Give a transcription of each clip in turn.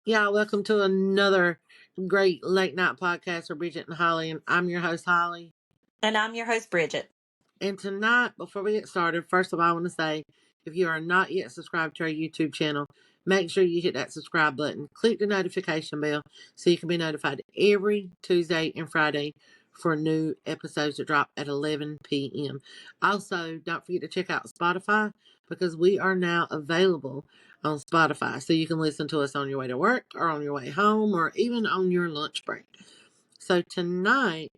Yeah, welcome to another great late night podcast for Bridget and Holly. And I'm your host, Holly. And I'm your host, Bridget. And tonight, before we get started, first of all, I want to say if you are not yet subscribed to our YouTube channel, make sure you hit that subscribe button. Click the notification bell so you can be notified every Tuesday and Friday for new episodes that drop at 11 p.m. Also, don't forget to check out Spotify because we are now available on Spotify. So you can listen to us on your way to work or on your way home or even on your lunch break. So tonight,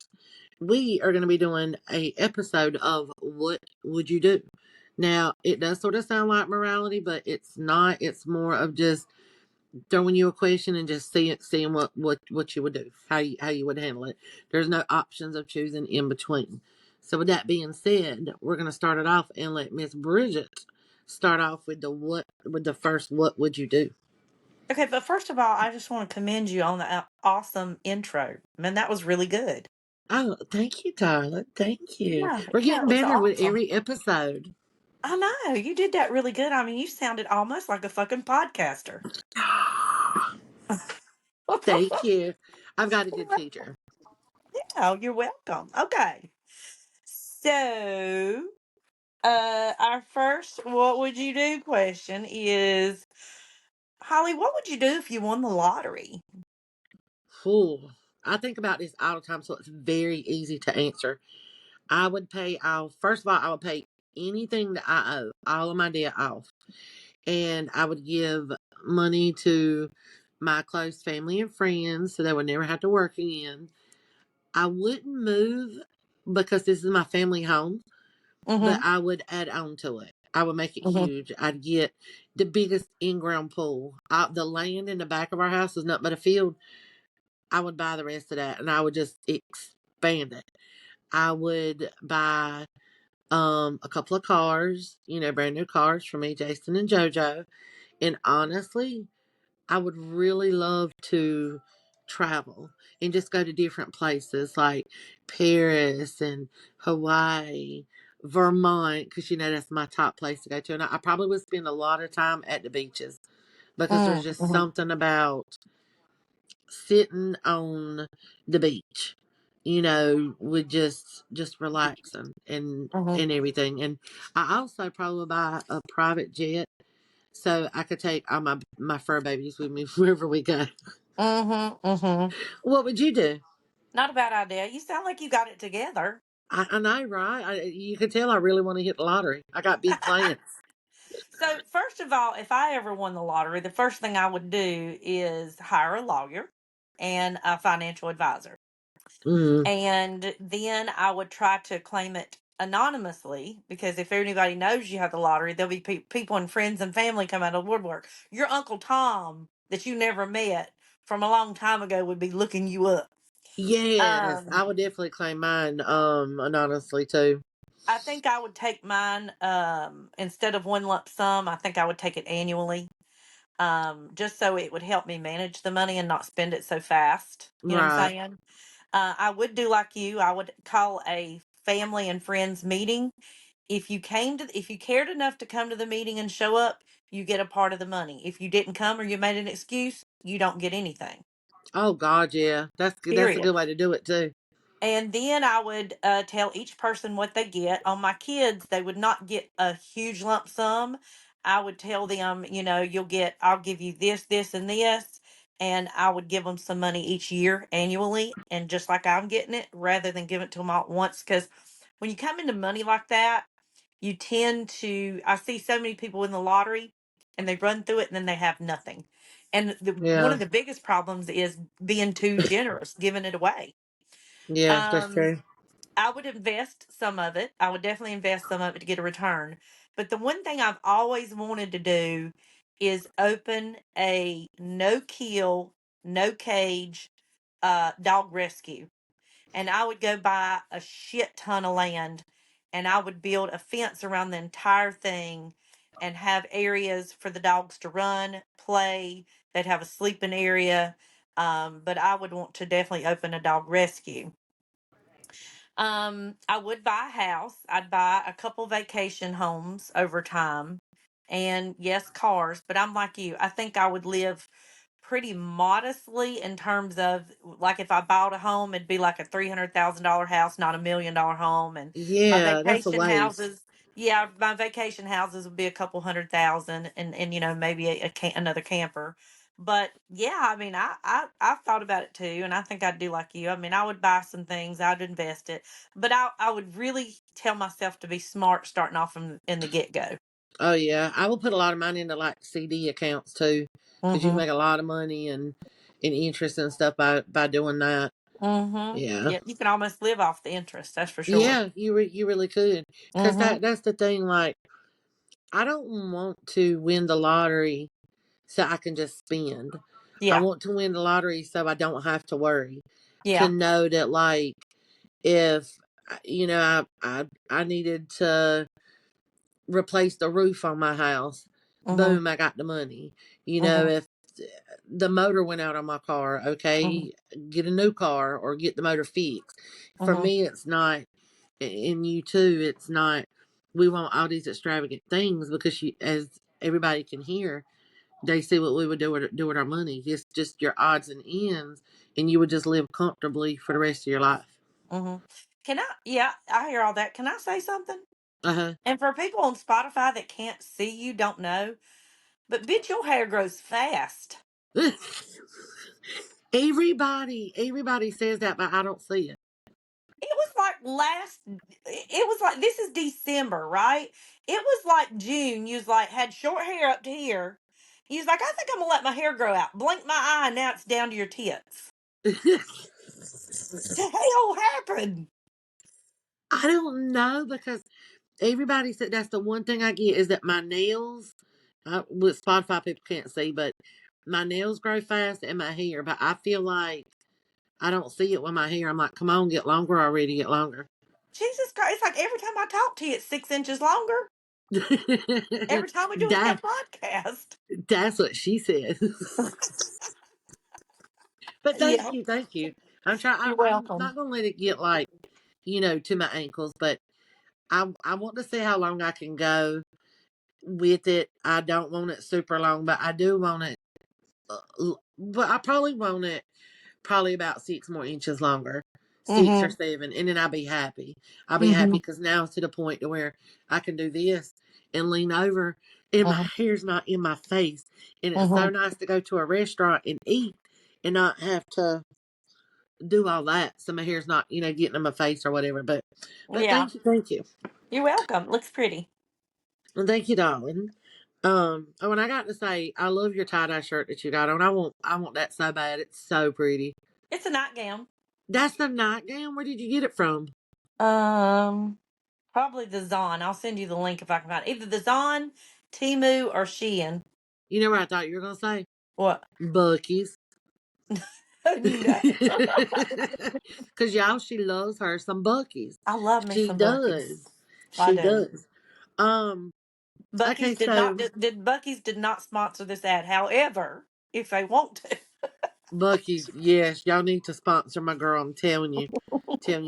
we are going to be doing a episode of What Would You Do? Now, it does sort of sound like morality, but it's not. It's more of just throwing you a question and just seeing what you would do, how you would handle it. There's no options of choosing in between. So with that being said, we're going to start it off and let Miss Bridget start off with the first what would you do? Okay, but first of all, I just want to commend you on the awesome intro. Man, that was really good. Oh, thank you, darling. Thank you. Yeah, We're yeah, getting it was better with awesome. every episode. I know, you did that really good. I mean, you sounded almost like a fucking podcaster. Thank you. I've got a good teacher. Oh, you're welcome. Okay. So, our first what would you do question is, Holly, what would you do if you won the lottery? Fool. I think about this all the time, so it's very easy to answer. I would pay off, first of all, I would pay anything that I owe, all of my debt off. And I would give money to my close family and friends so they would never have to work again. I wouldn't move because this is my family home, but Mm-hmm. I would add on to it. I would make it Mm-hmm. huge. I'd get the biggest in-ground pool. The land in the back of our house is nothing but a field. I would buy the rest of that and I would just expand it. I would buy a couple of cars, brand new cars for me, Jason and JoJo. And honestly, I would really love to travel and just go to different places like Paris and Hawaii, Vermont, because that's my top place to go to. And I probably would spend a lot of time at the beaches because there's just Mm-hmm. something about sitting on the beach, with just relaxing Mm-hmm. and everything. And I also probably buy a private jet so I could take all my fur babies with me wherever we go. Mm-hmm. Mm-hmm. What would you do? Not a bad idea. You sound like you got it together. I know, right? You can tell I really want to hit the lottery. I got big plans. So, first of all, if I ever won the lottery, the first thing I would do is hire a lawyer and a financial advisor. Mm, And then I would try to claim it anonymously because if anybody knows you have the lottery, there'll be people and friends and family come out of the woodwork. Your Uncle Tom that you never met from a long time ago would be looking you up. yes, I Um, would definitely claim mine anonymously too. I think I would take mine instead of one lump sum. I think I would take it annually, just so it would help me manage the money and not spend it so fast. You know what I'm Right. saying? I would do like you. I would call a family and friends meeting. If you cared enough to come to the meeting and show up, you get a part of the money. If you didn't come or you made an excuse, you don't get anything. Oh God, yeah. That's a Period. good way to do it too. And then I would tell each person what they get. On my kids, they would not get a huge lump sum. I would tell them, I'll give you this, this, and this. And I would give them some money each year annually. And just like I'm getting it, rather than give it to them all at once. Because when you come into money like that, you tend to, I see so many people in the lottery and they run through it and then they have nothing. And one Yeah. of the biggest problems is being too generous, giving it away. Yeah, that's Um, true. I would invest some of it. I would definitely invest some of it to get a return. But the one thing I've always wanted to do is open a no kill, no cage dog rescue. And I would go buy a shit ton of land and I would build a fence around the entire thing and have areas for the dogs to run, play. They'd have a sleeping area. But I would want to definitely open a dog rescue. I would buy a house. I'd buy a couple vacation homes over time. And yes, cars, but I'm like you. I think I would live pretty modestly in terms of, like, if I bought a home, it'd be like a $300,000 house, not $1 million home. And my Yeah, that's a vacation waste. houses, yeah, my vacation houses would be a couple 100,000, and maybe another camper. But yeah, I mean, I've thought about it too, and I think I'd do like you. I mean, I would buy some things, I'd invest it, but I would really tell myself to be smart starting off from in the get go. Oh yeah, I will put a lot of money into like CD accounts too, because you can Mm-hmm. make a lot of money and interest and stuff by doing that. Mm-hmm. Yeah, Yeah, you can almost live off the interest. That's for sure. yeah, you really could, because Mm-hmm. that's the thing. Like, I don't want to win the lottery so I can just spend. I Yeah. want to win the lottery so I don't have to worry. To Yeah. know that, like, if I needed to replace the roof on my house, Mm-hmm. boom, I got the money. Mm-hmm. If the motor went out on my car, Mm-hmm. okay, get a new car or get the motor fixed. For Mm-hmm. me, it's not, and you too, it's not. We want all these extravagant things because as everybody can hear, they see what we would do with our money. It's just your odds and ends, and you would just live comfortably for the rest of your life. Mm-hmm. Can I? Yeah, I hear all that. Can I say something? Uh And for people on Spotify that can't see you, don't know, but bitch, your hair grows fast. huh. Everybody says that, but I don't see it. It was like it was like, this is December, right? It was like June. You was like, had short hair up to here. You was like, I think I'm gonna let my hair grow out. Blink my eye, and now it's down to your tits. The hell happened? I don't know because everybody said that's the one thing I get is that my nails, with Spotify people can't see, but my nails grow fast and my hair. But I feel like I don't see it with my hair. I'm like, come on, get longer already, get longer. Jesus Christ! It's like every time I talk to you, it's 6 inches longer. Every time we do a damn that podcast. that's what she said. But Yeah, thank you. I'm trying. you're I'm welcome. not gonna let it get like to my ankles, but I want to see how long I can go with it. I don't want it super long, but I do want it. But I probably want it probably about 6 more inches longer, 6 or 7, and then I'll be happy. I'll be happy Mm-hmm. because now it's to the point to where I can do this and lean over, and my Mm-hmm. hair's not in my face, and it's Mm-hmm. so nice to go to a restaurant and eat and not have to do all that. So my hair's not getting in my face or whatever. But Yeah, thank you, you're welcome. Looks pretty. and thank you, darling. Oh, and I got to say, I love your tie dye shirt that you got on. I want that so bad. It's so pretty. It's a nightgown. That's the nightgown. Where did you get it from? Um, Probably the Zon. I'll send you the link if I can find it. Either the Zon, Timu, or Shein. You know what I thought you were gonna say? What? Bucky's. No. Cause y'all, she loves her some Bucky's. I love me She some Bucky's. does. I She do. does. Um. Bucky's Okay, did not so did Bucky's did not sponsor this ad. However, if they want to. Bucky's, yes, y'all need to sponsor my girl. I'm telling you,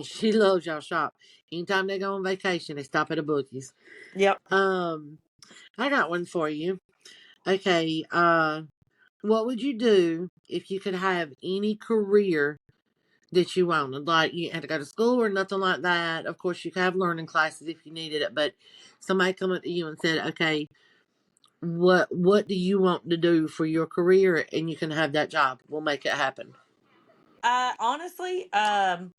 she loves y'all shop. Anytime they go on vacation, they stop at a Bucky's. Yep. Um, I got one for you. Okay, what would you do if you could have any career that you wanted? Like, you had to go to school or nothing like that. Of course, you could have learning classes if you needed it, but somebody come up to you and said, "Okay, what do you want to do for your career?" And you can have that job. We'll make it happen. Honestly, I've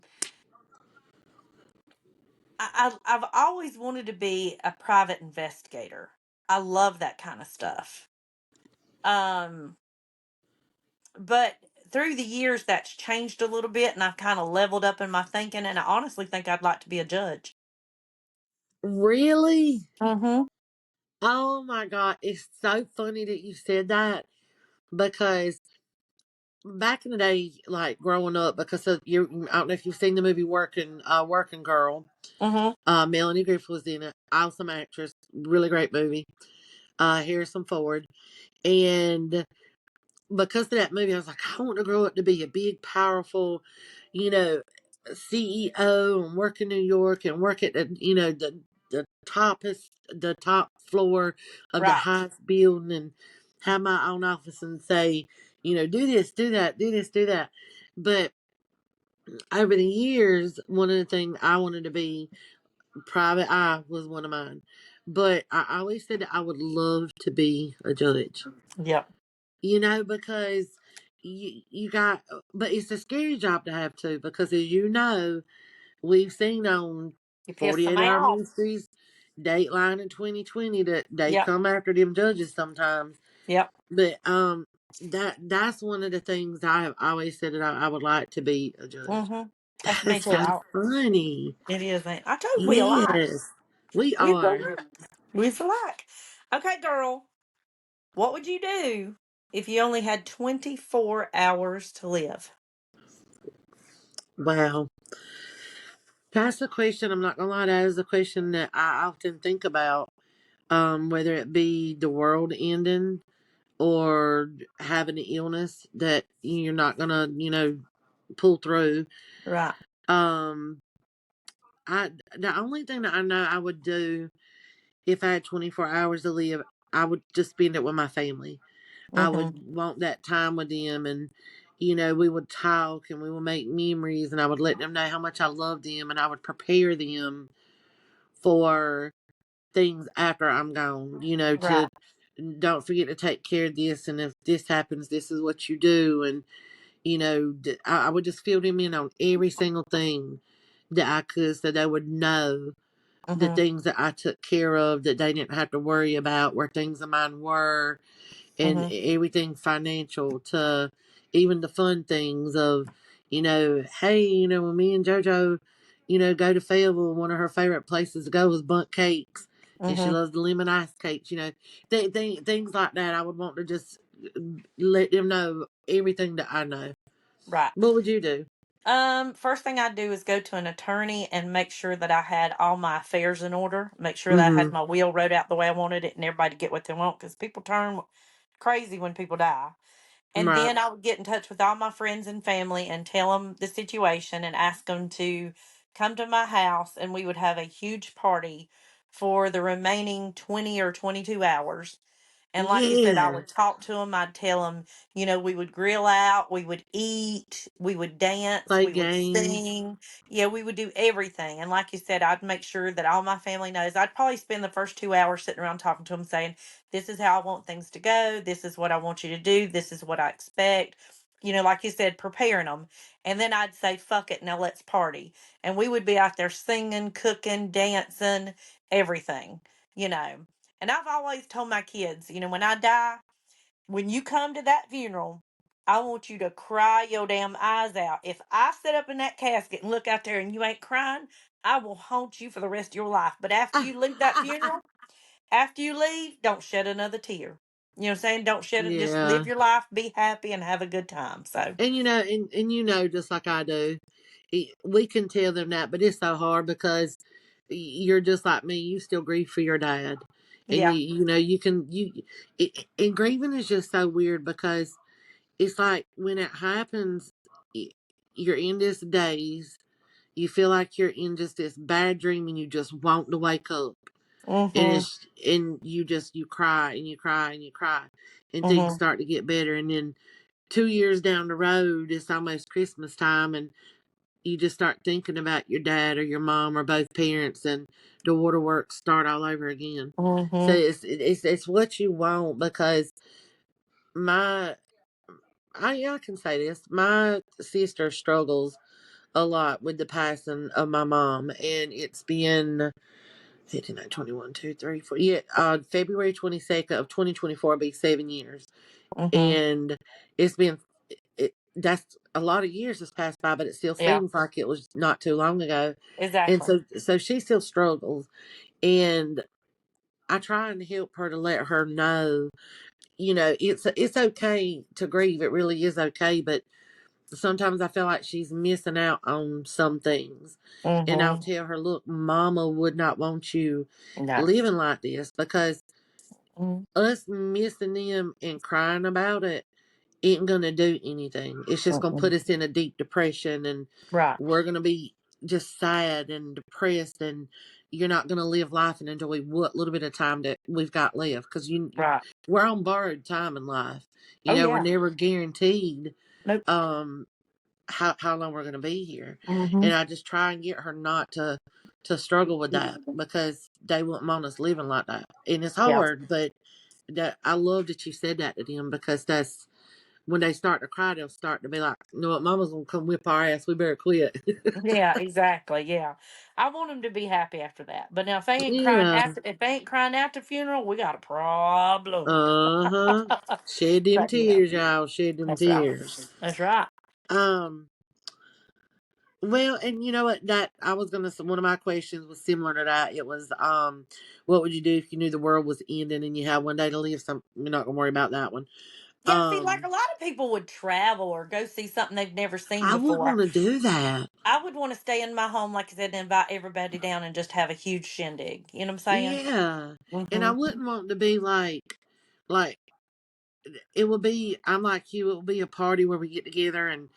always wanted to be a private investigator. I love that kind of stuff. Um, but through the years, that's changed a little bit, and I've kind of leveled up in my thinking. And I honestly think I'd like to be a judge. Really? Mm-hmm. Oh my God. It's so funny that you said that because back in the day, like growing up, because of you, I don't know if you've seen the movie Working Girl. Mm-hmm. Melanie Griffith was in it. Awesome actress. Really great movie. Harrison Ford. And because of that movie, I was like, I want to grow up to be a big, powerful, you know, CEO and work in New York and work at the top floor of the Right. highest building and have my own office and say, do this, do that, do this, do that. But over the years, one of the things I wanted to be, private eye was one of mine. But I always said that I would love to be a judge, Yep. because you got, but it's a scary job to have too, because as you know, we've seen on You piss them 48-hour out. mysteries, Dateline in 2020, that they Yep. come after them judges sometimes. Yep. But that's one of the things I have always said that I would like to be a judge. Mm-hmm. That's me That's too. so funny. It is. I told you we alike. Yes, we We are. alike. We alike. Okay, girl. What would you do if you only had 24 hours to live? Wow. That's a question. I'm not gonna lie. That is a question that I often think about. Whether it be the world ending or having an illness that you're not gonna, pull through. Right. Um, I the only thing that I know I would do if I had 24 hours to live, I would just spend it with my family. I Mm-hmm. would want that time with them, and we would talk and we would make memories, and I would let them know how much I love them, and I would prepare them for things after I'm gone. To Right. don't forget to take care of this, and if this happens, this is what you do, and I would just fill them in on every single thing that I could, so they would know the Mm-hmm. things that I took care of, that they didn't have to worry about, where things of mine were, and Mm-hmm. everything financial, to even the fun things of, hey, when me and JoJo, go to Fayetteville, one of her favorite places to go was Bunt Cakes, and she Mm-hmm. loves the lemon ice cakes, things like that. I would want to just let them know everything that I know. Right. What would you do? First thing I'd do is go to an attorney and make sure that I had all my affairs in order. Make sure that I had Mm-hmm. my will wrote out the way I wanted it, and everybody get what they want, because people turn crazy when people die. And Right. then I would get in touch with all my friends and family and tell them the situation and ask them to come to my house, and we would have a huge party for the remaining 20 or 22 hours. And like you said, I Yeah. would talk to them. I'd tell them, we would grill out, we would eat, we would dance, Play we would games. sing. Yeah, we would do everything. And like you said, I'd make sure that all my family knows. I'd probably spend the first 2 hours sitting around talking to them, saying, this is how I want things to go. This is what I want you to do. This is what I expect. Like you said, preparing them. And then I'd say, fuck it, now let's party. And we would be out there singing, cooking, dancing, everything, you know. And I've always told my kids, when I die, when you come to that funeral, I want you to cry your damn eyes out. If I sit up in that casket and look out there and you ain't crying, I will haunt you for the rest of your life. But after you leave that funeral, after you leave, don't shed another tear. You know what I'm saying? Don't shed it. Just live Yeah. your life, be happy, and have a good time. So, And just like I do, we can tell them that, but it's so hard because you're just like me. You still grieve for your dad, and yeah. you can and grieving is just so weird, because it's like when it happens, you're in this daze. You feel like you're in just this bad dream, and you just want to wake up, and Mm-hmm. you cry and you cry and you cry, and things Mm-hmm. start to get better, and then 2 years down the road, it's almost Christmas time, and you just start thinking about your dad or your mom or both parents, and the waterworks start all over again. So Mm-hmm. it's what you want, because my I can say this, my sister struggles a lot with the passing of my mom, and it's been 15, 21, 2, 3, 4. Yeah, February 22nd of 2024 will be 7 years, Mm-hmm. and it's been that's a lot of years has passed by, but it still Yeah. seems like it was not too long ago. And Exactly. so she still struggles, and I try and help her to let her know, it's okay to grieve. It really is okay, but sometimes I feel like she's missing out on some things. And I'll Mm-hmm. tell her, look, mama would not want you No. living like this, because Mm-hmm. us missing them and crying about it ain't gonna do anything. It's just gonna Mm-mm. put us in a deep depression, and Right. we're gonna be just sad and depressed, and you're not going to live life and enjoy what little bit of time that we've got left, because Right. we're on borrowed time in life. Oh We're yeah. never guaranteed Nope. um how long we're going to be here. Mm-hmm. And I just try and get her not to struggle with that, because they wouldn't want us living like that, and it's Yeah. hard. But that, I love that you said that to them, because that's when they start to cry, they'll start to be like, you know what, mama's gonna come whip our ass, we better quit. Yeah, exactly. Yeah. I want them to be happy after that. But now Yeah. if they ain't crying at the funeral, we got a problem. Uh-huh. Shed them But yeah, tears, y'all. Shed them that's right. tears. That's right. Um, well, and you know what? That I was gonna. One of my questions was similar to that. It was, what would you do if you knew the world was ending and you had one day to live? Some, we're not gonna worry about that one. Yeah, see, like a Um, lot of people would travel or go see something they've never seen I would before. want to do that. I would want to stay in my home, like I said, and invite everybody down and just have a huge shindig. You know what I'm saying? Yeah, and I Mm-hmm. wouldn't want to be like it will be. I'm like you. It will be a party where we get together and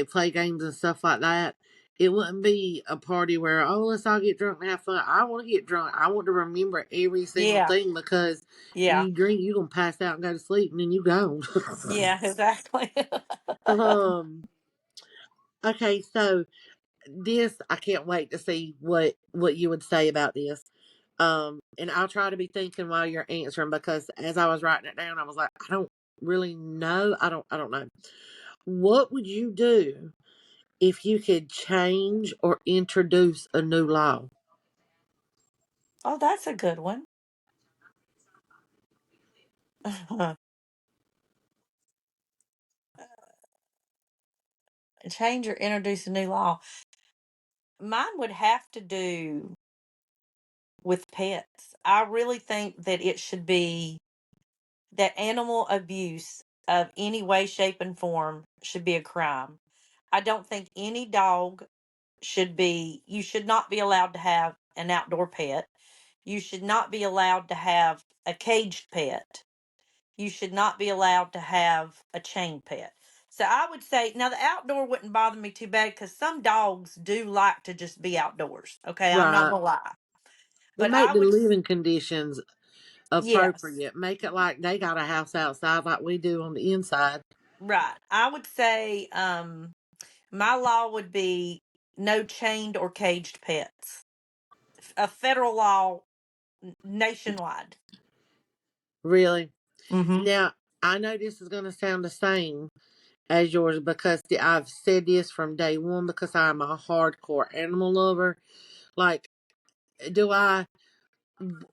play games and stuff like that. It wouldn't be a party where, oh, let's all get drunk and have fun. I want to get drunk. I want to remember every single Yeah. thing, because Yeah. you drink, you're gonna pass out and go to sleep, and then you gone. Yeah, exactly. um. Okay, so this, I can't wait to see what you would say about this. And I'll try to be thinking while you're answering, because as I was writing it down, I was like, I don't really know. I don't know. What would you do if you could change or introduce a new law? Oh, that's a good one. Change or introduce a new law. Mine would have to do with pets. I really think that it should be that animal abuse of any way, shape, and form should be a crime. I don't think any dog you should not be allowed to have an outdoor pet. You should not be allowed to have a caged pet. You should not be allowed to have a chain pet. So I would say now the outdoor wouldn't bother me too bad because some dogs do like to just be outdoors. Okay, I'm not Right. gonna lie. But But make I the would living conditions yes, appropriate. Make it like they got a house outside like we do on the inside. right. I would say my law would be no chained or caged pets. A federal law nationwide. Really. Mm-hmm. Now, I know this is going to sound the same as yours, because I've said this from day one, because I'm a hardcore animal lover. Like, do I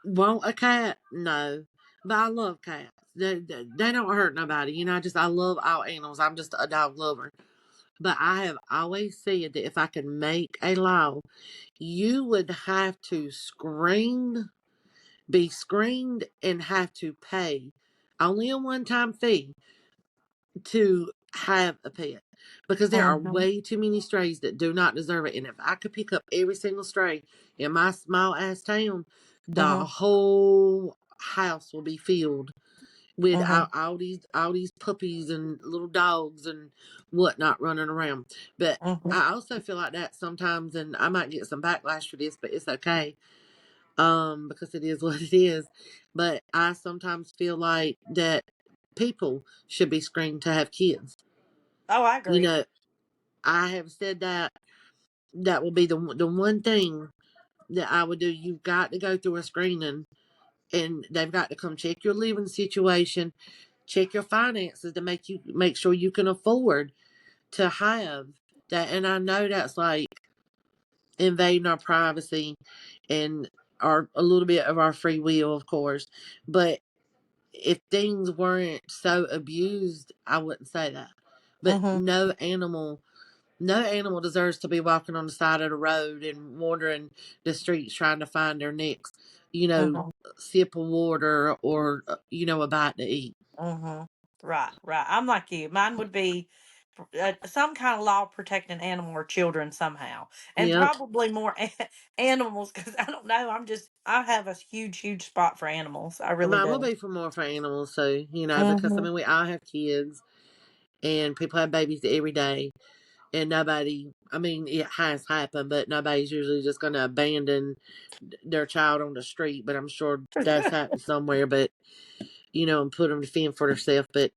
want a cat? No. But I love cats. They don't hurt nobody. I love all animals. I'm just a dog lover. But I have always said that if I could make a law, you would have to be screened, and have to pay only a one time fee to have a pet, because there are Mm-hmm. way too many strays that do not deserve it. And if I could pick up every single stray in my small ass town, the Mm-hmm. whole house will be filled with Mm-hmm. all these puppies and little dogs and whatnot running around. But Mm-hmm. I also feel like that sometimes, and I might get some backlash for this, but it's okay. Because it is what it is. But I sometimes feel like that people should be screened to have kids. Oh, I You agree. know, I have said that that will be the one thing that I would do. You've got to go through a screening, and they've got to come check your living situation, check your finances to make sure you can afford to have that. And I know that's like invading our privacy and our a little bit of our free will, of course. But if things weren't so abused, I wouldn't say that. But Mm-hmm. no animal deserves to be walking on the side of the road and wandering the streets trying to find their next, Mm-hmm. sip of water, or a bite to eat. Mm-hmm. Right, right. I'm like you. Mine would be some kind of law protecting animal or children somehow, and Yep. probably more animals because I don't know. I have a huge, huge spot for animals. I really Mine will do. be for more for animals too, because I Mm-hmm. mean we all have kids, and people have babies every day. and nobody. I mean, it has happened, but nobody's usually just going to abandon their child on the street. But I'm sure that's happened somewhere. But and put them to fend for themselves. But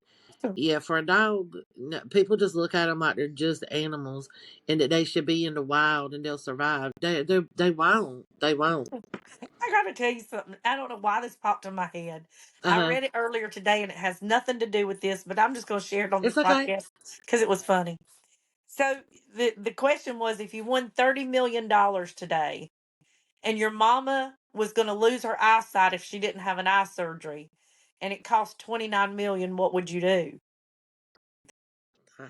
yeah, for a dog, people just look at them like they're just animals, and that they should be in the wild and they'll survive. They won't. They won't. I gotta tell you something. I don't know why this popped in my head. Uh I huh. read it earlier today and it has nothing to do with this, but I'm just gonna share it on this It's okay. podcast because it was funny. So the question was, if you won $30 million today and your mama was gonna lose her eyesight if she didn't have an eye surgery and it cost 29 million, what would you do?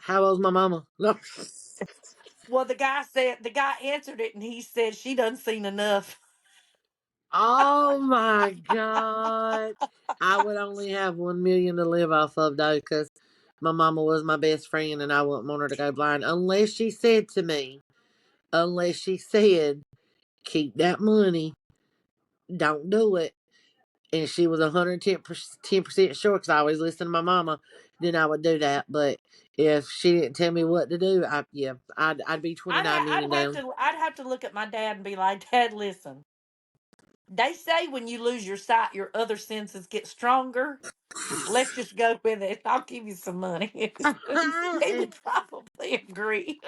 How old's my mama? No. Well, the guy answered it and he said she done seen enough. Oh my God. I would only have 1 million to live off of though, because my mama was my best friend and I wouldn't want her to go blind unless she said, keep that money, don't do it. And she was 110% sure, because I always listen to my mama, then I would do that. But if she didn't tell me what to do, I'd be 29 million down. I'd have to look at my dad and be like, Dad, listen. They say when you lose your sight, your other senses get stronger. Let's just go with it. I'll give you some money. He would probably agree.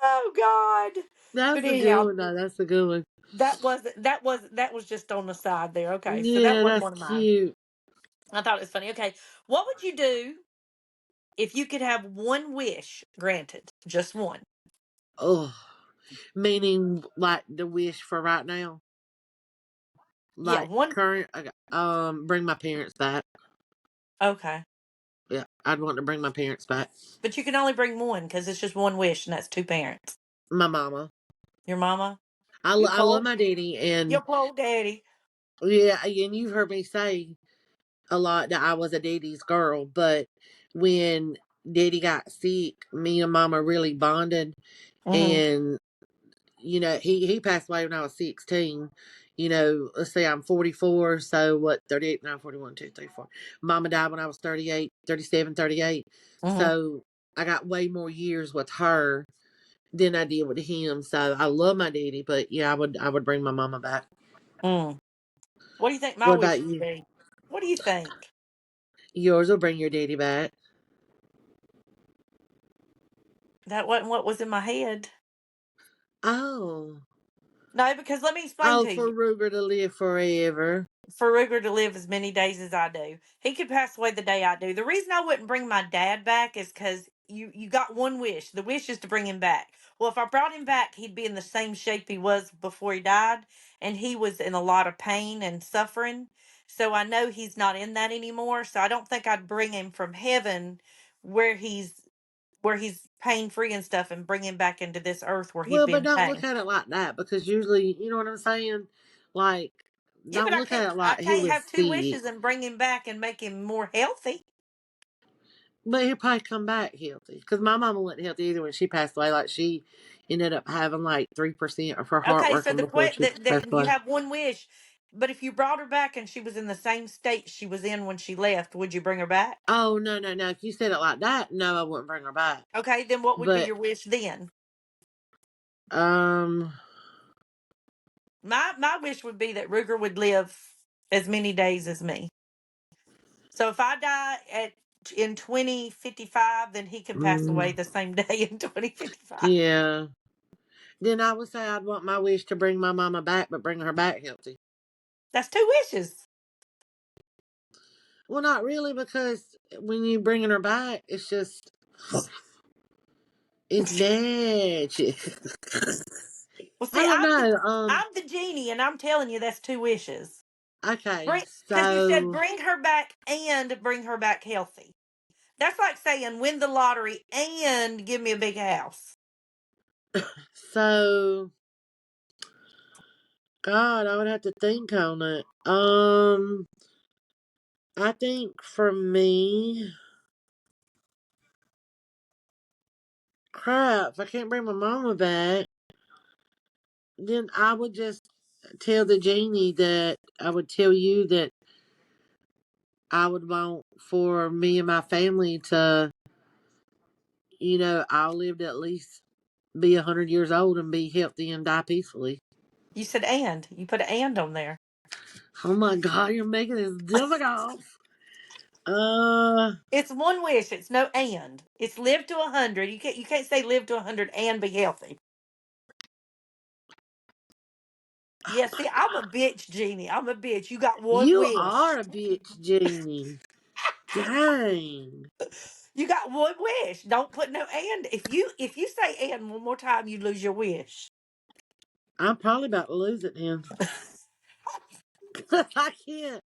Oh God. But That's a good anyhow, one, though. That's a good one. that was just on the side there. Okay, so that Yeah, wasn't that's one of mine. cute. I thought it was funny. Okay, what would you do if you could have one wish granted? Just one. Oh, meaning like the wish for right now, Yeah, like one. current. Bring my parents back. Okay, Yeah, I'd want to bring my parents back. but you can only bring one because it's just one wish, and that's two parents. My mama. Your mama. I love my daddy, and Your poor daddy. yeah, and you've heard me say a lot that I was a daddy's girl, but when daddy got sick, me and mama really bonded, Mm-hmm. and he passed away when I was 16. Let's say I'm 44, so what, 38, 9, 41, 2, 3, 4. Mama died when I was 38, 37, 38. Mm-hmm. So I got way more years with her than I did with him. So I love my daddy, but yeah, I would bring my mama back. Mm. What do you think my What wish about would you? be? What do you think? Yours will bring your daddy back. That wasn't what was in my head. Oh. No, because let me explain Oh, to for you. Ruger to live forever. For Ruger to live as many days as I do, he could pass away the day I do. The reason I wouldn't bring my dad back is because you got one wish. The wish is to bring him back. Well, if I brought him back, he'd be in the same shape he was before he died, and he was in a lot of pain and suffering. So I know he's not in that anymore. So I don't think I'd bring him from heaven where he's pain free and stuff and bring him back into this earth where he'd Well, be but in don't look pain. at it like that, because usually, you know what I'm saying? Like, Yeah, but don't I look can't at it I like he can't was have two sick. wishes and bring him back and make him more healthy. But he'll probably come back healthy. Because my mama wasn't healthy either when she passed away. Like, she ended up having like 3% of her heart Okay, so working the before she passed that you away. have one wish, but if you brought her back and she was in the same state she was in when she left, would you bring her back? Oh, no, no, no. If you said it like that, no, I wouldn't bring her back. Okay, then what would be But, your wish then? um, My wish would be that Ruger would live as many days as me. So if I die at in 2055, then he can pass away mm, the same day in 2055. yeah. Then I would say I'd want my wish to bring my mama back, but bring her back healthy. That's two wishes. Well, not really, because when you bringing her back, it's magic. Well, I see, don't know. I'm the genie, and I'm telling you that's two wishes. Okay, Because you said so bring her back and bring her back healthy. That's like saying win the lottery and give me a big house. so God, I would have to think on it. I think for me, crap, if I can't bring my mama back, then I would just tell the genie that I would tell you that I would want for me and my family to I'll live to at least be 100 years old and be healthy and die peacefully. You said and. You put an and on there. Oh my God, you're making this difficult. Uh, It's one wish. It's no and. It's live to 100. You can't say live to 100 and be healthy. Yeah, see, I'm a bitch, Jeannie. I'm a bitch. You got one you wish. are a bitch, Jeannie. Dang. You got one wish. Don't put no and. If you say and one more time, you lose your wish. I'm probably about to lose it then. I can't.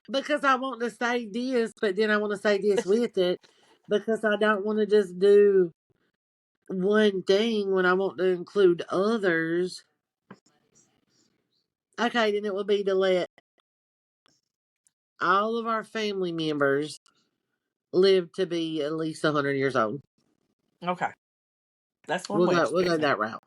Because I want to say this, but then I want to say this with it. Because I don't want to just do one thing when I want to include others. Okay, then it will be to let all of our family members live to be at least 100 years old. Okay, that's one We'll go. wish. We'll go that route.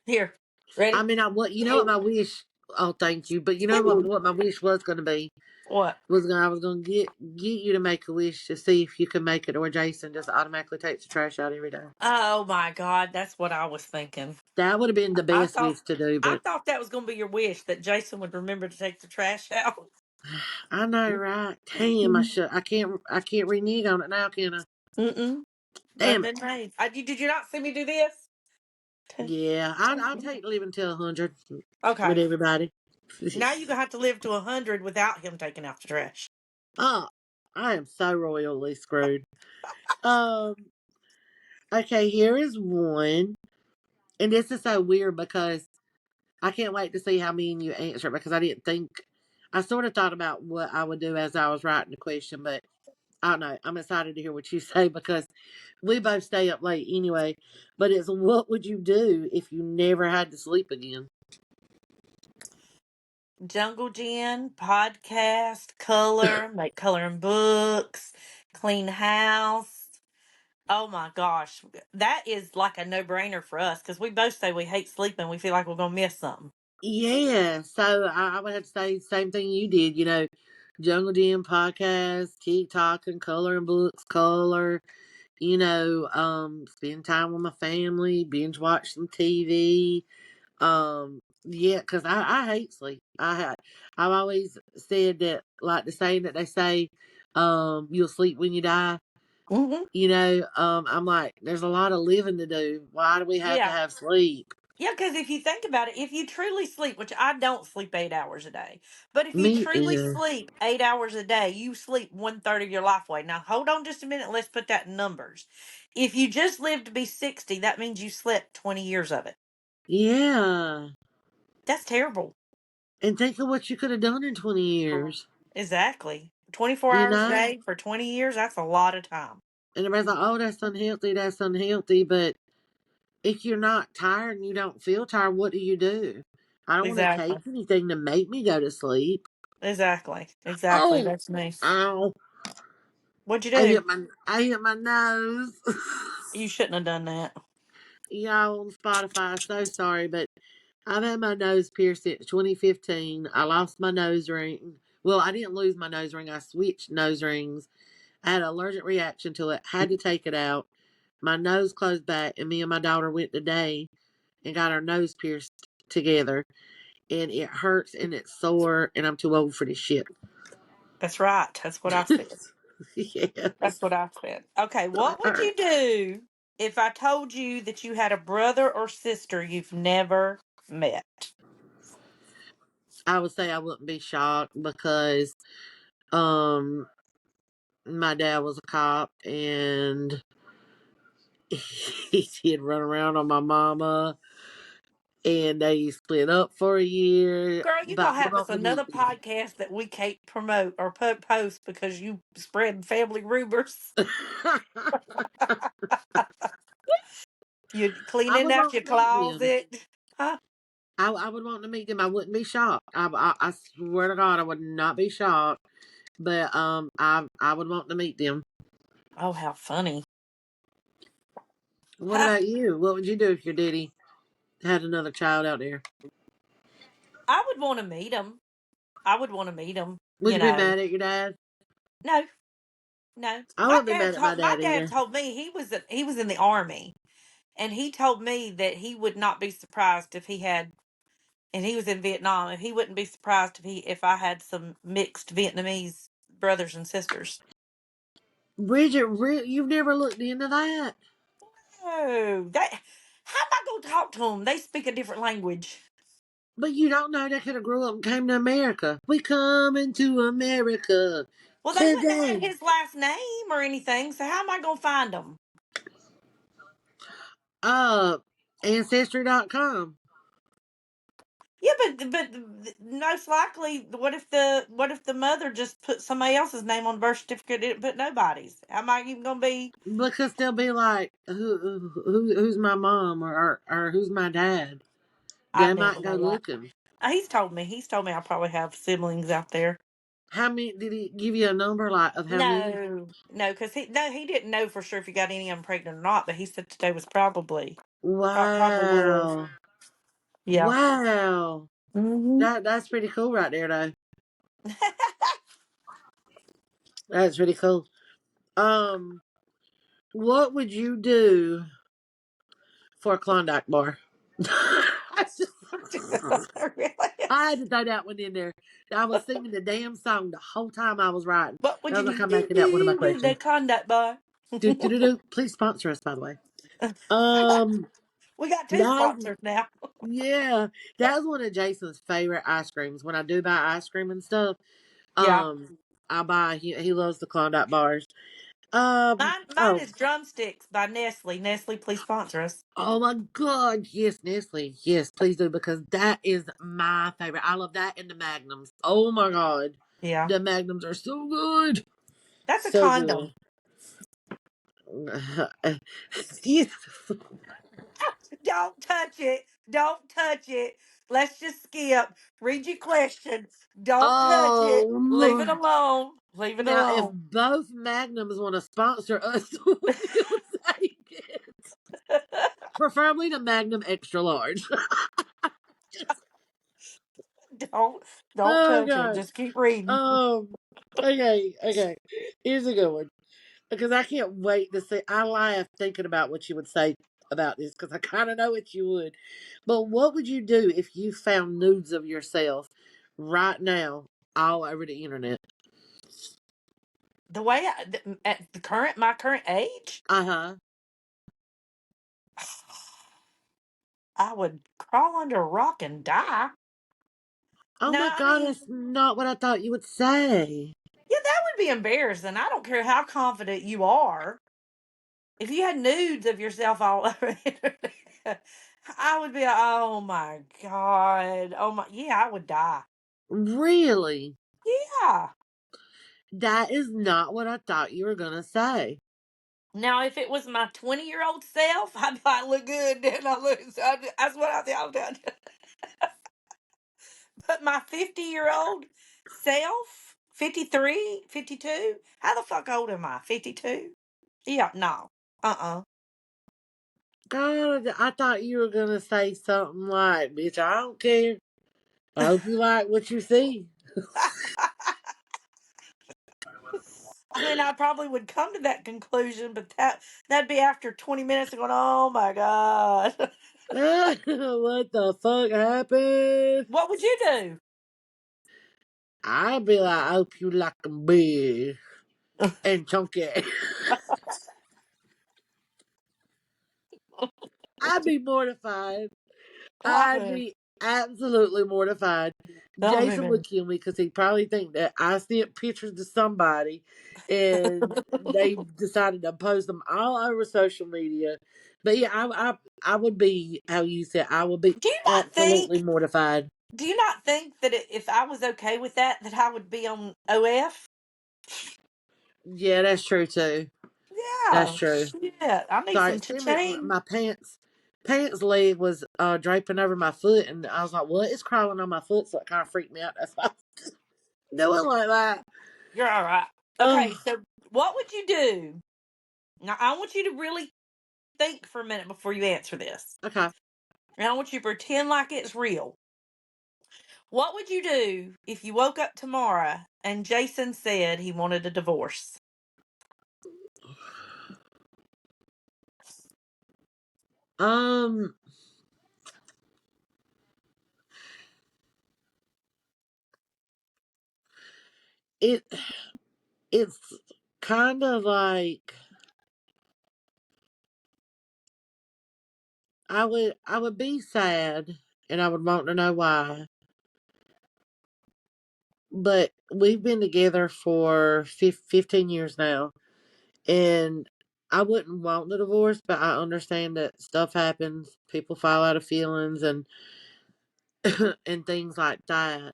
Here, I ready? mean, you know what my wish? Oh, thank you. But you know what my wish was going to be What? I was going to get you to make a wish to see if you can make it, or Jason just automatically takes the trash out every day. Oh my God, that's what I was thinking. That would have been the I best thought wish to do, I but thought that was going to be your wish that Jason would remember to take the trash out. I know, right? Damn, I can't renege on it now, can I? Mm-mm. Done Damn it. been made. Did you not see me do this? Yeah, I'll take living till 100 with Okay. everybody. Now you're gonna have to live to 100 without him taking out the trash. Oh, I am so royally screwed. Um, okay, here is one, and this is so weird because I can't wait to see how me and you answer it, because I didn't think. I sort of thought about what I would do as I was writing the question, but I don't know. I'm excited to hear what you say because we both stay up late anyway. But it's, what would you do if you never had to sleep again? Jungle Gin, podcast, color, make coloring books, clean house. Oh my gosh. That is like a no brainer for us because we both say we hate sleeping. We feel like we're gonna miss something. Yeah, so I would have to say the same thing you did. Jungle Gym podcast, TikTok, and coloring books, color. Spend time with my family, binge watch some TV. Yeah, because I hate sleep. I've always said that, like the saying that they say, you'll sleep when you die. Hmm. I'm like, there's a lot of living to do. Why do we have to Yeah. have sleep? Yeah, because if you think about it, if you truly sleep, which I don't sleep 8 hours a day, but if you Me truly either. sleep 8 hours a day, you sleep one third of your life away. Now, hold on just a minute. Let's put that in numbers. If you just live to be 60, that means you slept 20 years of it. Yeah. That's terrible. And think of what you could have done in 20 years. Exactly. 24 You hours a know? day for 20 years, that's a lot of time. And everybody's like, oh, that's unhealthy, that's unhealthy. But if you're not tired and you don't feel tired, what do you do? I don't want to Exactly. take anything to make me go to sleep. Exactly. Exactly. Oh, That's nice. ow. What'd you I do? hit my nose. You shouldn't have done that. Y'all on Spotify, so sorry, but I've had my nose pierced since 2015. I lost my nose ring. Well, I didn't lose my nose ring. I switched nose rings. I had an allergic reaction to it. Had to take it out. My nose closed back, and me and my daughter went today and got our nose pierced together. And it hurts and it's sore, and I'm too old for this shit. That's right. That's what I said. Yes. That's what I said. Okay, what would you do if I told you that you had a brother or sister you've never met? I would say I wouldn't be shocked because um my dad was a cop, and he did run around on my mama, and they split up for a year. Girl, you But gonna I would have us want to another meet them. podcast that we can't promote or post because you spread family rumors. You I cleaning would out want your to meet them. closet. Huh? I would want to meet them. I wouldn't be shocked. I swear to God, I would not be shocked. But I would want to meet them. Oh, how funny. What Ha! about you? What would you do if your daddy had another child out there? I would want to meet him. I would want to meet him, Would you be mad at your dad? No, No, I wouldn't be mad at my my dad dad either. told me he was in the army, and he told me that he would not be surprised if he had, and he was in Vietnam, and he wouldn't be surprised if I had some mixed Vietnamese brothers and sisters. Bridget, you've never looked into that? Oh, that how am I going to talk to them? They speak a different language. But you don't know they could have grew up and came to America. We coming to America Well, they wouldn't have had today. his last name or anything, so how am I going to find them? Uh, Ancestry.com. Yeah, but most likely, what if the mother just put somebody else's name on the birth certificate? Didn't put nobody's. How am I even going to be? Because they'll be like, who's my mom or who's my dad? They I'd never might go know that. looking. He's told me. He's told me I probably have siblings out there. How many did he give you a number like of how many? No, no, because he didn't know for sure if he got any of them pregnant or not. But he said today was probably was. Wow. Yeah. Wow. Hmm. That's pretty cool right there though. That's pretty cool. Um, what would you do for a Klondike bar? Really? I had to throw that one in there. I was singing the damn song the whole time I was writing. What would I you was like, I'm do making that one of my with the questions. conduct bar? Do do do do. Please sponsor us, by the way. Um, We got two that sponsors now. yeah, that was one of Jason's favorite ice creams. When I do buy ice cream and stuff, Yeah. I buy. He loves the Klondike bars. Mine Oh, is Drumsticks by Nestle. Nestle, please sponsor us. oh my God, yes, Nestle, yes, please do because that is my favorite. I love that and the Magnums. Oh my God, Yeah. the Magnums are so good, That's a so good. condom. Yes. Don't touch it. Don't touch it. Let's just skip. Read your question. Don't touch it. Oh Leave it Lord. alone. Leave it Now, if alone. both Magnums want to sponsor us, we'll take it. Preferably the Magnum extra large. don't don't Oh touch it. God. Just keep reading. Okay. Here's a good one. Because I can't wait to see. I laugh thinking about what you would say about this because I kind of know what you would. But what would you do if you found nudes of yourself right now all over the internet? The way at my current age, Uh huh. I would crawl under a rock and die. Oh No, my I God, mean, that's not what I thought you would say. yeah, that would be embarrassing. I don't care how confident you are. If you had nudes of yourself all over the internet, I would be like, oh my God. Oh my, yeah, I would die. Really? Yeah. That is not what I thought you were going to say. Now, if it was my 20-year-old self, I'd probably look good. Then I look, that's what I think I would do. But my 50-year-old self, 53, 52, how the fuck old am I? 52? Yeah, no. Uh-uh. God, I thought you were going to say something like, bitch, I don't care. I hope you like what you see. I mean, I probably would come to that conclusion, but that'd be after 20 minutes of going, oh my God. What the fuck happened? What would you do? I'd be like, I hope you like them big and chunky. I'd be mortified. I I'd mean, be absolutely mortified. I Jason would mean, kill me because he'd probably think that I sent pictures to somebody and they decided to post them all over social media. But yeah, I would be how you said. I would be do you not absolutely think, mortified. do you not think that if I was okay with that I would be on OF? Yeah, that's true too. That's Yeah, true. shit. I need Sorry, some excuse me. cha-ching. My pants leg was draping over my foot, and I was like, "What is crawling on my foot?" So it kind of freaked me out. That's why I was doing like that. You're all right. Okay, Oh, so what would you do? Now, I want you to really think for a minute before you answer this. okay. And I want you to pretend like it's real. What would you do if you woke up tomorrow and Jason said he wanted a divorce? Um, it it's kind of like I would be sad and I would want to know why. But we've been together for 15 years now, and I wouldn't want the divorce, but I understand that stuff happens. People fall out of feelings and and things like that.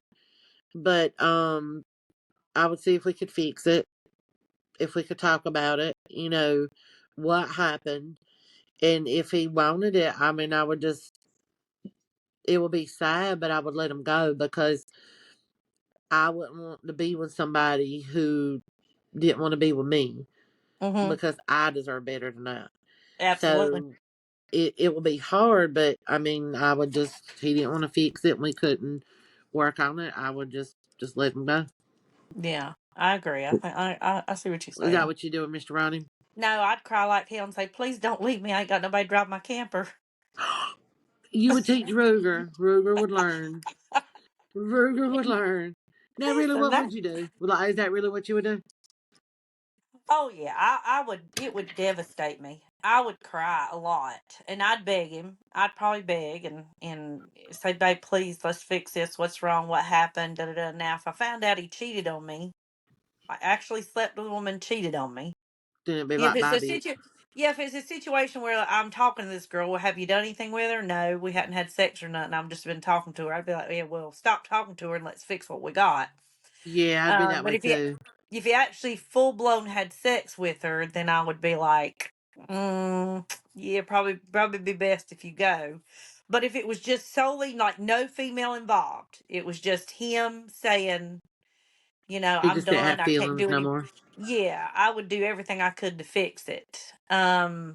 But I would see if we could fix it, if we could talk about it, what happened. And if he wanted it, I mean, I would just, it would be sad, but I would let him go because I wouldn't want to be with somebody who didn't want to be with me Mm-hmm. because I deserve better than that. Absolutely. So it would be hard, but I mean, I would just, he didn't want to fix it and we couldn't work on it. I would just let him go. Yeah, I agree. I think I see what you're Is that saying. what you do with Mr. Ronnie? No, I'd cry like hell and say, "Please don't leave me. I ain't got nobody to drive my camper." You would teach Ruger. Ruger would learn. Ruger would learn. Now, really, And what that, would you do? Like, is that really what you would do? oh yeah, I would. It would devastate me. I would cry a lot, and I'd beg him. I'd probably beg and say, "Babe, please, let's fix this. What's wrong? What happened?" Da da da. Now, if I found out he cheated on me, I actually slept with a woman, cheated on me. Then it'd be If like, it's bye, a bitch. yeah, if it's a situation where I'm talking to this girl, well, have you done anything with her? No, we hadn't had sex or nothing. I've just been talking to her. I'd be like, yeah, well, stop talking to her and let's fix what we got. Yeah, I'd be that But way too. if you actually full blown had sex with her, then I would be like, yeah, probably be best if you go. But if it was just solely like no female involved, it was just him saying, He I'm just didn't done. have I can't feelings do no any. more. Yeah, I would do everything I could to fix it. So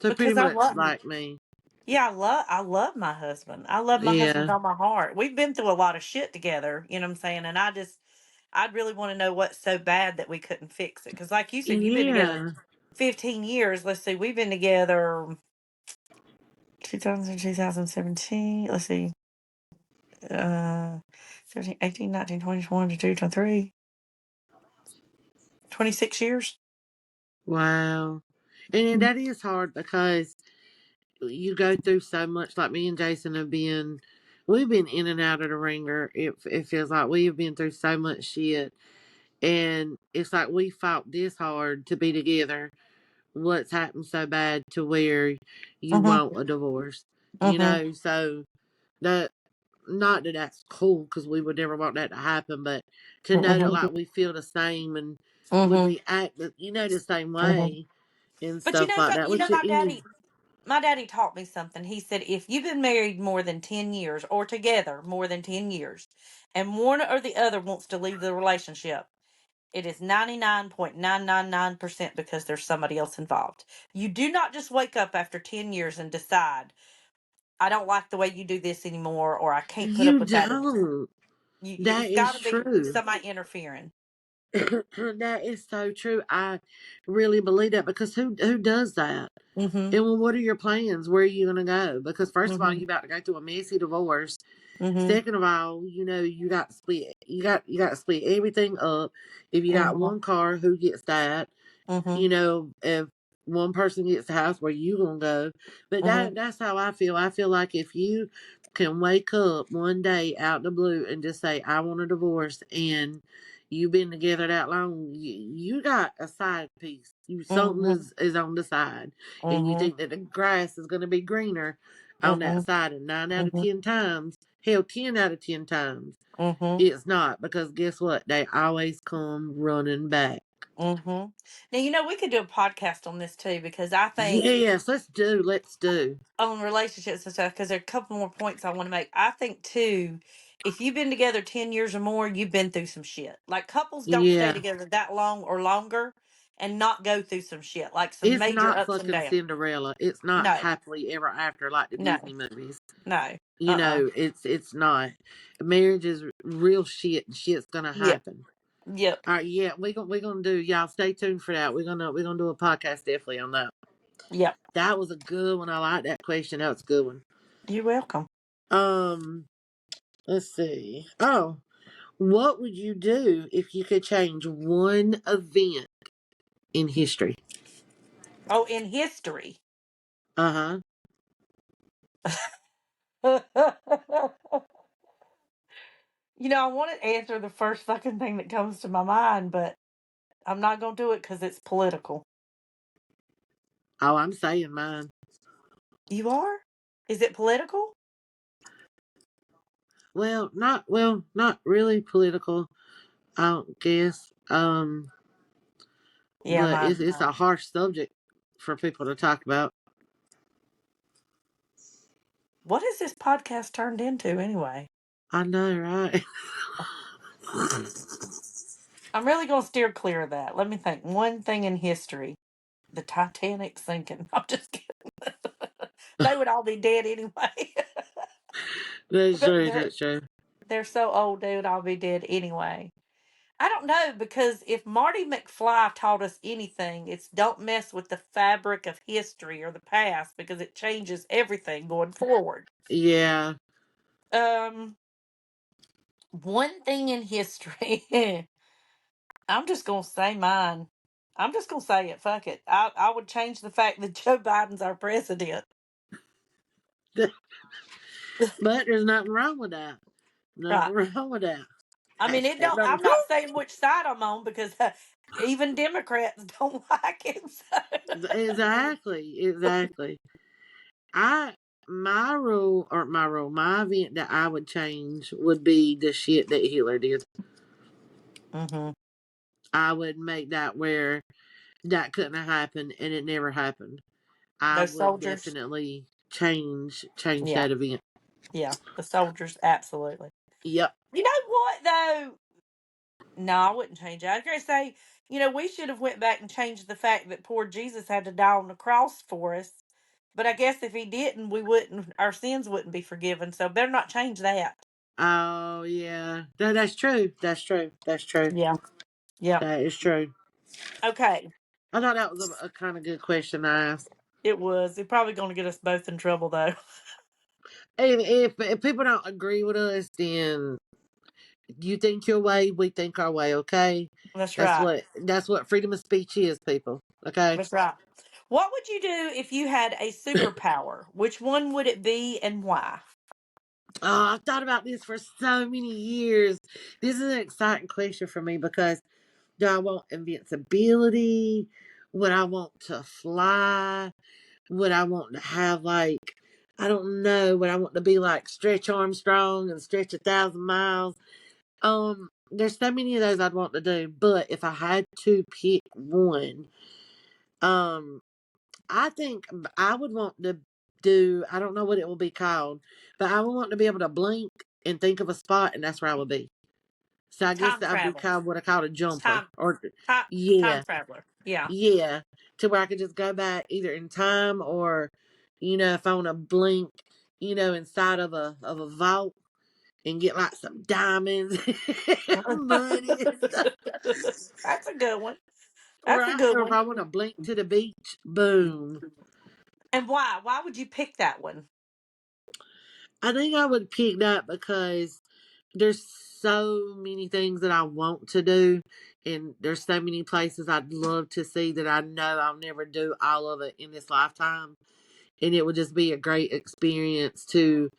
pretty Because I much love, like me. yeah, I love my husband. I love my husband with Yeah. all my heart. We've been through a lot of shit together. You know what I'm saying? And I'd really want to know what's so bad that we couldn't fix it. Because, like you said, you've been together Yeah. 15 years. Let's see, we've been together 2000, 2017. Let's see, uh, 17, 18, 19, 20, 21, 22, 23, 26 years. Wow. And then that is hard because you go through so much. Like me and Jason we've been in and out of the ringer. It feels like we have been through so much shit. And it's like we fought this hard to be together. What's happened so bad to where you Mm-hmm. want a divorce? Mm-hmm. So that, not that that's cool because we would never want that to happen, but to know that Mm-hmm. like we feel the same and would Mm-hmm. react, the same Mm-hmm. way and But you stuff know like something? that. Which My daddy taught me something. He said, if you've been married more than 10 years or together more than 10 years and one or the other wants to leave the relationship, it is 99.999% because there's somebody else involved. You do not just wake up after 10 years and decide, I don't like the way you do this anymore, or I can't put up you with that. don't. That It's is got to be true. somebody interfering. That is so true. I really believe that because who does that? Mm-hmm. And well, what are your plans? Where are you gonna go? Because first of all, Mm-hmm. you about to go through a messy divorce. Mm-hmm. Second of all, you got to split. You got to split everything up. If you got Mm-hmm. one car, who gets that? Mm-hmm. If one person gets the house, where you gonna go? But Mm-hmm. that's how I feel. I feel like if you can wake up one day out of the blue and just say, I want a divorce, and you've been together that long, you got a side piece. Something Mm-hmm. is on the side, and you Mm-hmm. think that the grass is gonna be greener on that Mm-hmm. side, and nine out of Mm-hmm. 10 times, hell, 10 out of 10 times, Mm-hmm. it's not, because guess what? They always come running back. Mm-hmm. Now, we could do a podcast on this too, because I think Yes, let's do. on relationships and stuff, because there are a couple more points I want to make. I think too, if you've been together 10 years or more, you've been through some shit. Like, couples don't stay Yeah. together that long or longer and not go through some shit, like some It's major not ups and fucking downs. Cinderella. It's not No, happily ever after like the no, Disney movies. no. Uh-uh. It's not. Marriage is real shit, and shit's gonna Yep. happen. Yep. All right, yeah, we gonna do, y'all stay tuned for that. We're gonna do a podcast definitely on that. Yep. That was a good one. I like that question. That was a good one. You're welcome. Um, let's see. Oh, what would you do if you could change one event in history? Oh, in history. Uh huh. I want to answer the first fucking thing that comes to my mind, but I'm not going to do it because it's political. Oh, I'm saying mine. You are? Is it political? Not really political. I don't guess. Yeah, But mine. it's a harsh subject for people to talk about. What has this podcast turned into anyway? I know, right? I'm really going to steer clear of that. Let me think. One thing in history. The Titanic sinking. I'm just kidding. They would all be dead anyway. That's true. they're That's true. they're so old they would all be dead anyway. I don't know because if Marty McFly taught us anything, it's don't mess with the fabric of history or the past because it changes everything going forward. Yeah. Um, One thing in history, I'm just gonna say mine. I'm just gonna say it. Fuck it. I would change the fact that Joe Biden's our president. But there's nothing wrong with that. Right. Nothing wrong with that. I mean, it Ain't don't. nothing I'm not saying which side I'm on because even Democrats don't like it. Exactly. Exactly. I my event that I would change would be the shit that Hitler did. Mm-hmm. I would make that where that couldn't have happened and it never happened. I Those would soldiers. definitely change Yeah, that event. yeah. The soldiers, absolutely. Yep. You know what though? No, I wouldn't change it. I was gonna say, we should have went back and changed the fact that poor Jesus had to die on the cross for us. But I guess if he didn't, we wouldn't. Our sins wouldn't be forgiven. So better not change that. Oh yeah. That's true. That's true. That's true. Yeah. Yeah. That is true. Okay. I thought that was a kind of good question to ask. It was. It's probably going to get us both in trouble though. If people don't agree with us, then you think your way, we think our way. Okay, That's right. that's what freedom of speech is, people. Okay. That's right. What would you do if you had a superpower? Which one would it be and why? Oh, I've thought about this for so many years. This is an exciting question for me because do I want invincibility? Would I want to fly? Would I want to have I don't know, would I want to be like Stretch Armstrong and stretch 1,000 miles? There's so many of those I'd want to do, but if I had to pick one, um, I think I would want to do. I don't know what it will be called, but I would want to be able to blink and think of a spot, and that's where I would be. So I guess Time that would be travel. called what I call a jumper, Time or time yeah, traveler. Yeah. yeah, to where I could just go back either in time or, if I want to blink, inside of a vault and get like some diamonds, money and stuff. That's a good one. That's a Right? good Or if one. I want to blink to the beach, boom. And why? Why would you pick that one? I think I would pick that because there's so many things that I want to do, and there's so many places I'd love to see that I know I'll never do all of it in this lifetime. And it would just be a great experience to,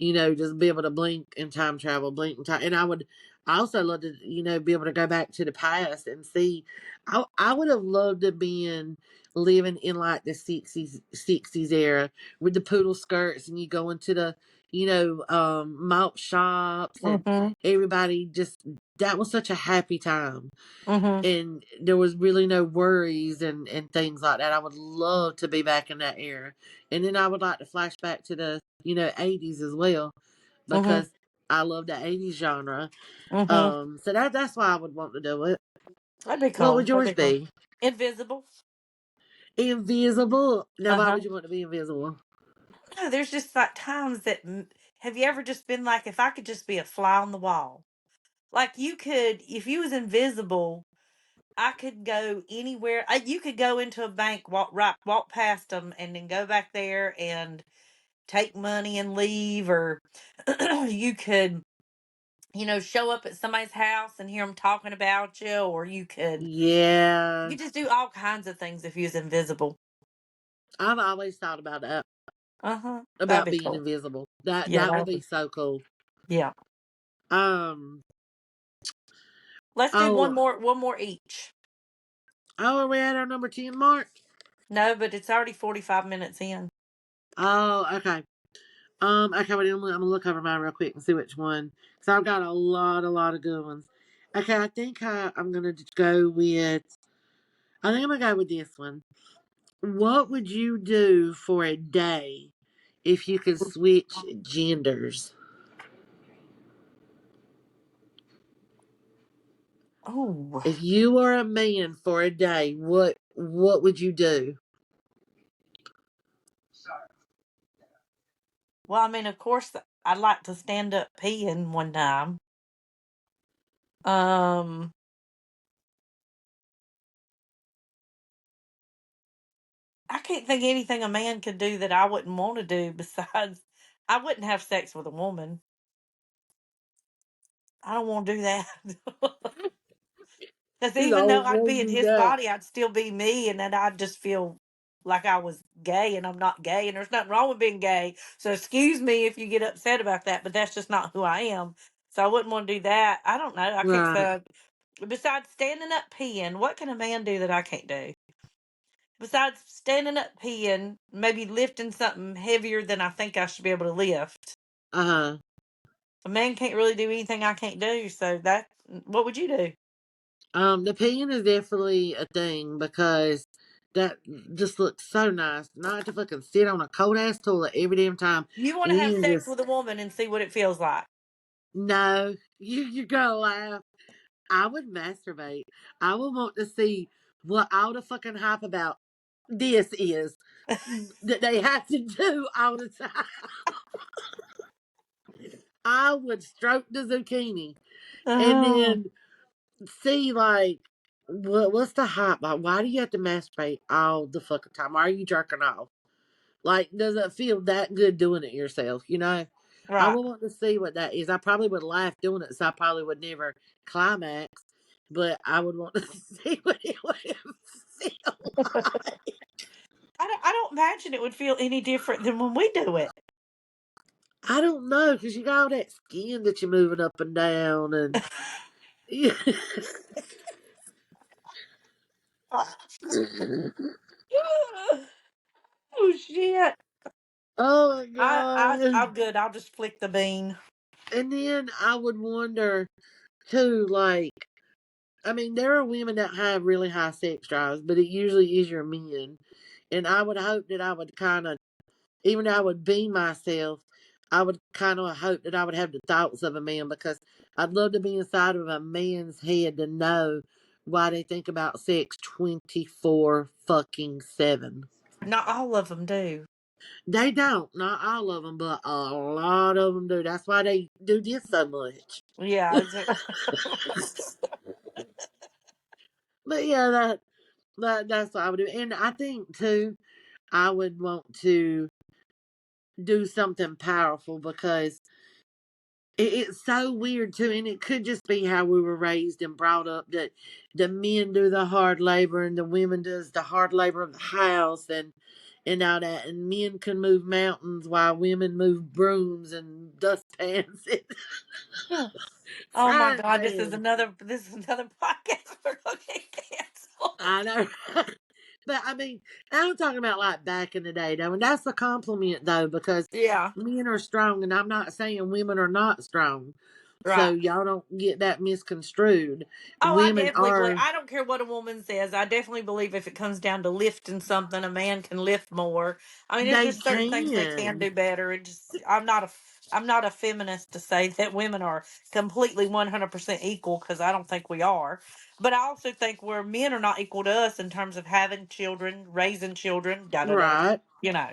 just be able to blink and time travel, blink and time. And I also love to, be able to go back to the past and see. I would have loved to been living in like the sixties era with the poodle skirts, and you go into the, malt shops, and Mm-hmm. everybody just, that was such a happy time, Mm-hmm. and there was really no worries and things like that. I would love to be back in that era, and then I would like to flash back to the 80s as well Mm-hmm. because I love the 80s genre. Mm-hmm. So that's why I would want to do it. That'd be What cool. would That'd yours be cool. be? Invisible. Invisible. Now, why Uh-huh. would you want to be invisible? No, there's just like times that have you ever just been like, if I could just be a fly on the wall? Like you could, if you was invisible, I could go anywhere. You could go into a bank, walk past them, and then go back there and take money and leave, or you could, show up at somebody's house and hear them talking about you, or you Yeah. could just do all kinds of things if you was invisible. I've always thought about that, Uh huh. That'd about be being cool. invisible. That Yeah, that would that'd be be. so cool. Yeah. Um. Let's do one Oh. more. One more each. Oh, are we at our number 10 mark? No, but it's already 45 minutes in. Oh, okay. Okay, wait, I'm gonna look over mine real quick and see which one. Cause I've got a lot of good ones. Okay, I think I'm gonna go with. I think I'm gonna go with this one. What would you do for a day if you could switch genders? Oh, If you were a man for a day, what would you do? well, I mean, of course, I'd like to stand up peeing one time. Um, I can't think of anything a man could do that I wouldn't want to do. Besides, I wouldn't have sex with a woman. I don't want to do that. Because You even though don't I'd want be in to do his that. body, I'd still be me, and then I'd just feel like I was gay, and I'm not gay, and there's nothing wrong with being gay. So excuse me if you get upset about that, but that's just not who I am. So I wouldn't want to do that. I don't know. I can't Right. say. Besides standing up peeing, what can a man do that I can't do? Besides standing up peeing, maybe lifting something heavier than I think I should be able to lift. Uh huh. A man can't really do anything I can't do. So what would you do? The peeing is definitely a thing because that just looks so nice. Not to fucking sit on a cold ass toilet every damn time You want to and have then sex just with a woman and see what it feels like. no. You're gonna laugh. I would masturbate. I would want to see what all the fucking hype about this is that they have to do all the time. I would stroke the zucchini and Oh, then see like what's the hype? Like, why do you have to masturbate all the fucking time? Why are you jerking off? Like, does it feel that good doing it yourself? I right. would want to see what that is. I probably would laugh doing it, so I probably would never climax. But I would want to see what it would feel like. I don't imagine it would feel any different than when we do it. I don't know, because you got all that skin that you're moving up and down, and Oh shit. oh my I'm god! good. I'll just flick the bean. And then I would wonder too, like, I mean, there are women that have really high sex drives, but it usually is your men. And I would hope that I would kind of, even though I would be myself, I would kind of hope that I would have the thoughts of a man because I'd love to be inside of a man's head to know why they think about sex 24 fucking 7. Not all of them do. They don't, not all of them, but a lot of them do. That's why they do this so much. Yeah. But yeah, that's what I would do. And I think too, I would want to do something powerful because it's so weird too, and it could just be how we were raised and brought up that the men do the hard labor and the women does the hard labor of the house and all that, and men can move mountains while women move brooms and dustpans and Oh my frying god, pans. this is another podcast we're gonna get canceled. I know. But I mean, I'm talking about like back in the day though, and that's a compliment though, because Yeah. men are strong, and I'm not saying women are not strong. So Right. y'all don't get that misconstrued. Oh, I Women definitely believe. are I don't care what a woman says. I definitely believe if it comes down to lifting something, a man can lift more. I mean, there's they just certain things they can can. do better. I'm not a feminist to say that women are completely 100% equal because I don't think we are. But I also think where men are not equal to us in terms of having children, raising children, da da da. Right. You know.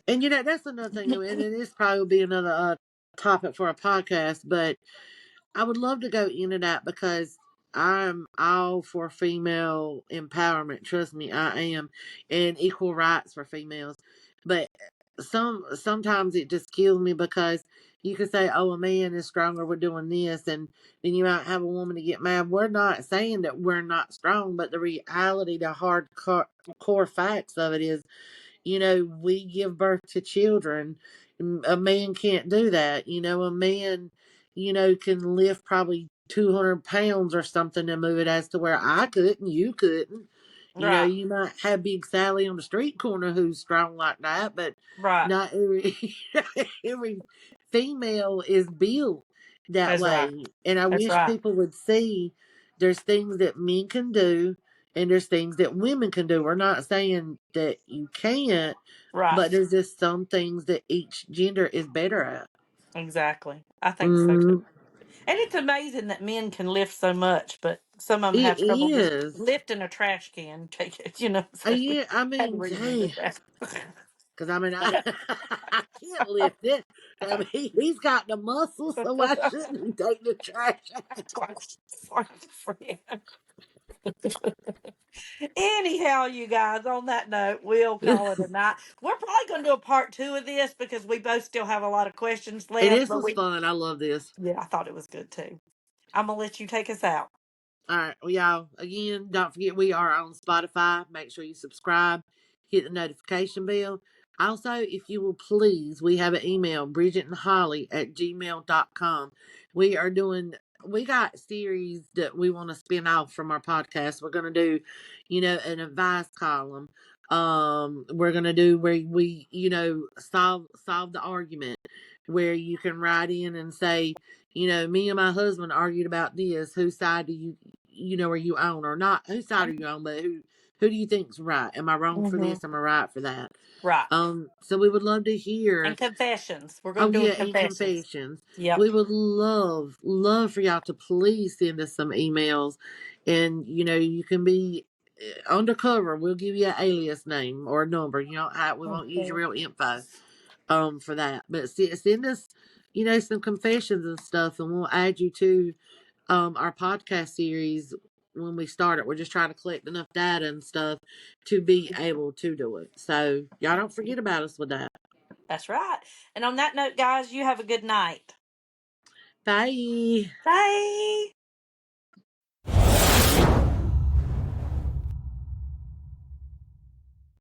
And that's another thing, and it is probably be another topic for a podcast, but I would love to go into that because I'm all for female empowerment. Trust me, I am, and equal rights for females. But sometimes it just kills me because you could say, "Oh, a man is stronger. We're doing this," and then you might have a woman to get mad. We're not saying that we're not strong, but the reality, the hard core facts of it is, we give birth to children. A man can't do that. A man, can lift probably 200 pounds or something and move it as to where I couldn't, you couldn't. Right. You might have Big Sally on the street corner who's strong like that, but Right. not every, every female is built that That's right. way. And I That's wish right. people would see there's things that men can do and there's things that women can do. We're not saying that you can't, Right. but there's just some things that each gender is better at. Exactly. I think so too. Mm, And it's amazing that men can lift so much, but some of them it have trouble just is. lifting a trash can. Take it, so Yeah, I had to mean, revisit hey, that. because I mean, I can't lift it. I mean, he's got the muscles, so why shouldn't he take the trash out? Anyhow, you guys, on that note, we'll call it a night. We're probably going to do a part two of this because we both still have a lot of questions And left. this But was fun. I love this. yeah, I thought it was good too. I'm going to let you take us out. All right. Well, y'all, again, don't forget we are on Spotify. Make sure you subscribe, hit the notification bell. Also, if you will please, we have an email, Bridget and Holly at gmail.com. We got series that we want to spin off from our podcast. We're going to do, an advice column. We're going to do where we, solve the argument, where you can write in and say, me and my husband argued about this. Whose side do are you on, or not? Whose side are you on? But who do you think's right? Am I wrong for Mm-hmm. this? Am I right for that? Right. So we would love to And hear. confessions. We're Oh going to do a yeah, and confessions. confessions. Yep. We would love for y'all to please send us some emails, and you can be undercover. We'll give you an alias name or a number. We won't use your Okay. real info for that. But send us some confessions and stuff, and we'll add you to our podcast series when we start it. We're just trying to collect enough data and stuff to be able to do it. So y'all don't forget about us with that. That's right. And on that note, guys, you have a good night. Bye. Bye.